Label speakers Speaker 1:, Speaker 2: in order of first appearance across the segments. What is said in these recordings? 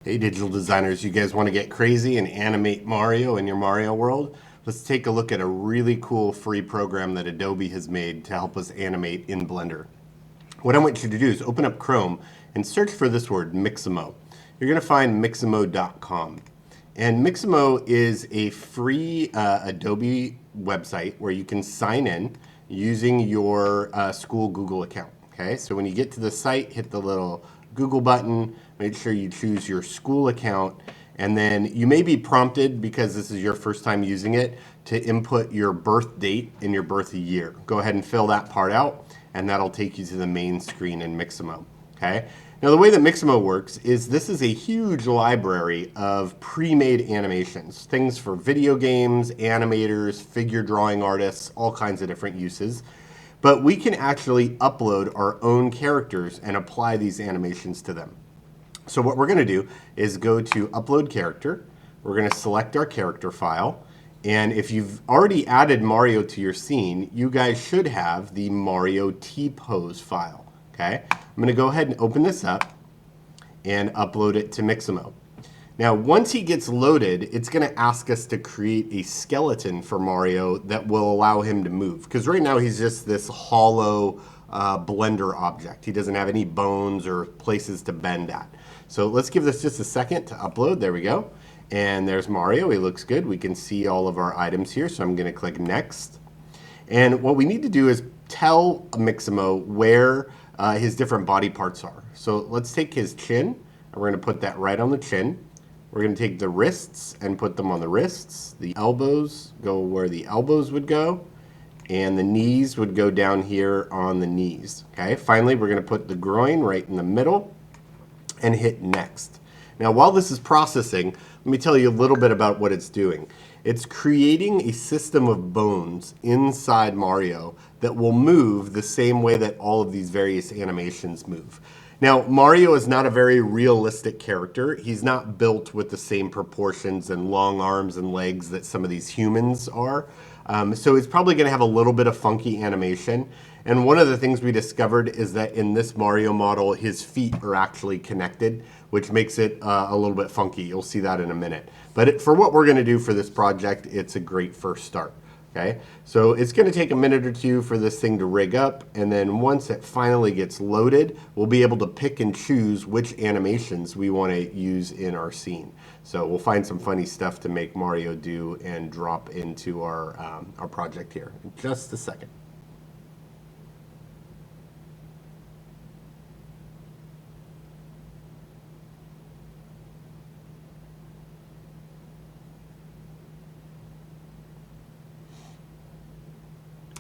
Speaker 1: Hey digital designers, you guys want to get crazy and animate Mario in your Mario world? Let's take a look at a really cool free program that Adobe has made to help us animate in Blender. What I want you to do is open up Chrome and search for this word, Mixamo. You're going to find Mixamo.com. And Mixamo is a free Adobe website where you can sign in using your school Google account. Okay, so when you get to the site, hit the little Google button, make sure you choose your school account, and then you may be prompted, because this is your first time using it, to input your birth date and your birth year. Go ahead and fill that part out, and that'll take you to the main screen in Mixamo. Okay? Now the way that Mixamo works is this is a huge library of pre-made animations, things for video games, animators, figure drawing artists, all kinds of different uses. But we can actually upload our own characters and apply these animations to them. So what we're going to do is go to Upload Character. We're going to select our character file. And if you've already added Mario to your scene, you guys should have the Mario T-Pose file. Okay? I'm going to go ahead and open this up and upload it to Mixamo. Now, once he gets loaded, it's going to ask us to create a skeleton for Mario that will allow him to move. Because right now he's just this hollow Blender object. He doesn't have any bones or places to bend at. So let's give this just a second to upload. There we go. And there's Mario. He looks good. We can see all of our items here. So I'm going to click Next. And what we need to do is tell Mixamo where his different body parts are. So let's take his chin, and we're going to put that right on the chin. We're going to take the wrists and put them on the wrists. The elbows go where the elbows would go. And the knees would go down here on the knees. Okay. Finally, we're going to put the groin right in the middle and hit Next. Now, while this is processing, let me tell you a little bit about what it's doing. It's creating a system of bones inside Mario that will move the same way that all of these various animations move. Now, Mario is not a very realistic character. He's not built with the same proportions and long arms and legs that some of these humans are. So he's probably going to have a little bit of funky animation. And one of the things we discovered is that in this Mario model, his feet are actually connected, which makes it a little bit funky. You'll see that in a minute. But for what we're going to do for this project, it's a great first start. Okay, so it's going to take a minute or two for this thing to rig up, and then once it finally gets loaded, we'll be able to pick and choose which animations we want to use in our scene. So we'll find some funny stuff to make Mario do and drop into our project here in just a second.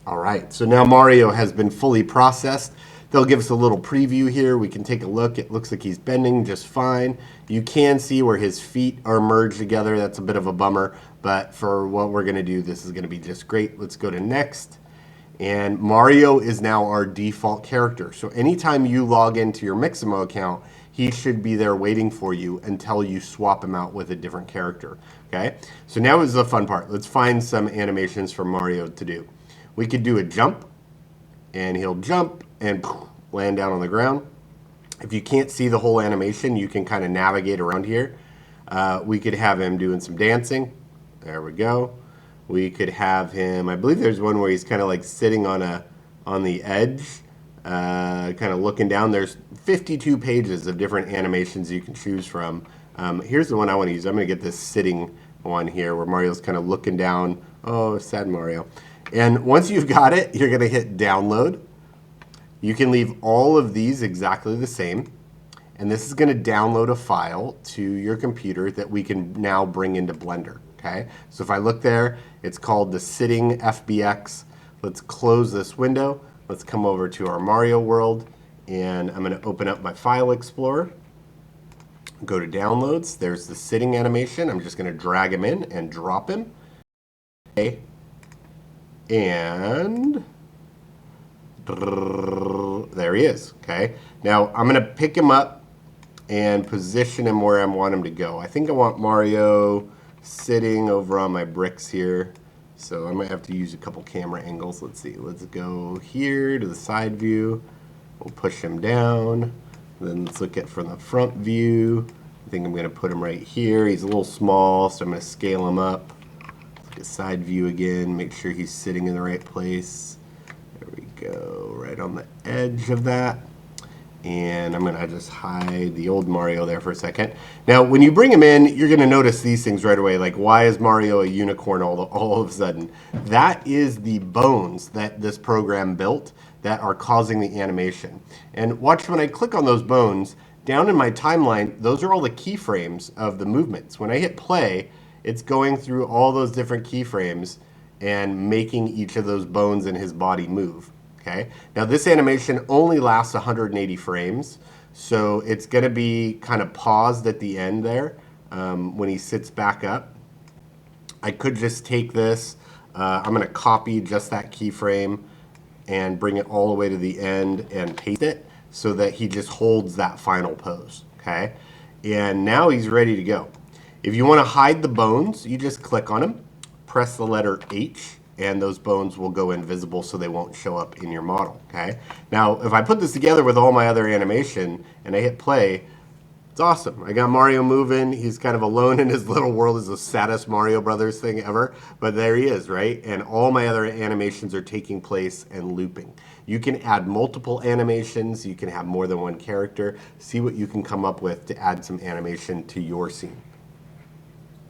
Speaker 1: All right, so now Mario has been fully processed. They'll give us a little preview here. We can take a look. It looks like he's bending just fine. You can see where his feet are merged together. That's a bit of a bummer, but for what we're going to do, this is going to be just great. Let's go to Next. And Mario is now our default character. So anytime you log into your Mixamo account, he should be there waiting for you until you swap him out with a different character. Okay? So now is the fun part. Let's find some animations for Mario to do. We could do a jump, and he'll jump and land down on the ground. If you can't see the whole animation, you can kind of navigate around here. We could have him doing some dancing. There we go. We could have him, I believe there's one where he's kind of like sitting on the edge, kind of looking down. There's 52 pages of different animations you can choose from. Here's the one I want to use. I'm going to get this sitting one here where Mario's kind of looking down. Oh, sad Mario. And once you've got it, you're going to hit download. You can leave all of these exactly the same. And this is going to download a file to your computer that we can now bring into Blender. Okay? So if I look there, it's called the Sitting FBX. Let's close this window. Let's come over to our Mario world. And I'm going to open up my File Explorer. Go to Downloads. There's the sitting animation. I'm just going to drag him in and drop him. Okay. And there he is. Okay. Now I'm going to pick him up and position him where I want him to go. I think I want Mario sitting over on my bricks here. So I might have to use a couple camera angles. Let's see. Let's go here to the side view. We'll push him down. Then let's look at from the front view. I think I'm going to put him right here. He's a little small, so I'm going to scale him up. Look at side view again, make sure he's sitting in the right place. There we go, right on the edge of that. And I'm going to just hide the old Mario there for a second. Now, when you bring him in, you're going to notice these things right away. Like, why is Mario a unicorn all of a sudden? That is the bones that this program built that are causing the animation. And watch when I click on those bones, down in my timeline, those are all the keyframes of the movements. When I hit play, it's going through all those different keyframes and making each of those bones in his body move. Okay. Now this animation only lasts 180 frames, so it's going to be kind of paused at the end there when he sits back up. I could just take this, I'm going to copy just that keyframe and bring it all the way to the end and paste it so that he just holds that final pose. Okay. And now he's ready to go. If you want to hide the bones, you just click on him, press the letter H, and those bones will go invisible so they won't show up in your model, okay? Now, if I put this together with all my other animation and I hit play, it's awesome. I got Mario moving. He's kind of alone in his little world. It's the saddest Mario Brothers thing ever, but there he is, right? And all my other animations are taking place and looping. You can add multiple animations. You can have more than one character. See what you can come up with to add some animation to your scene.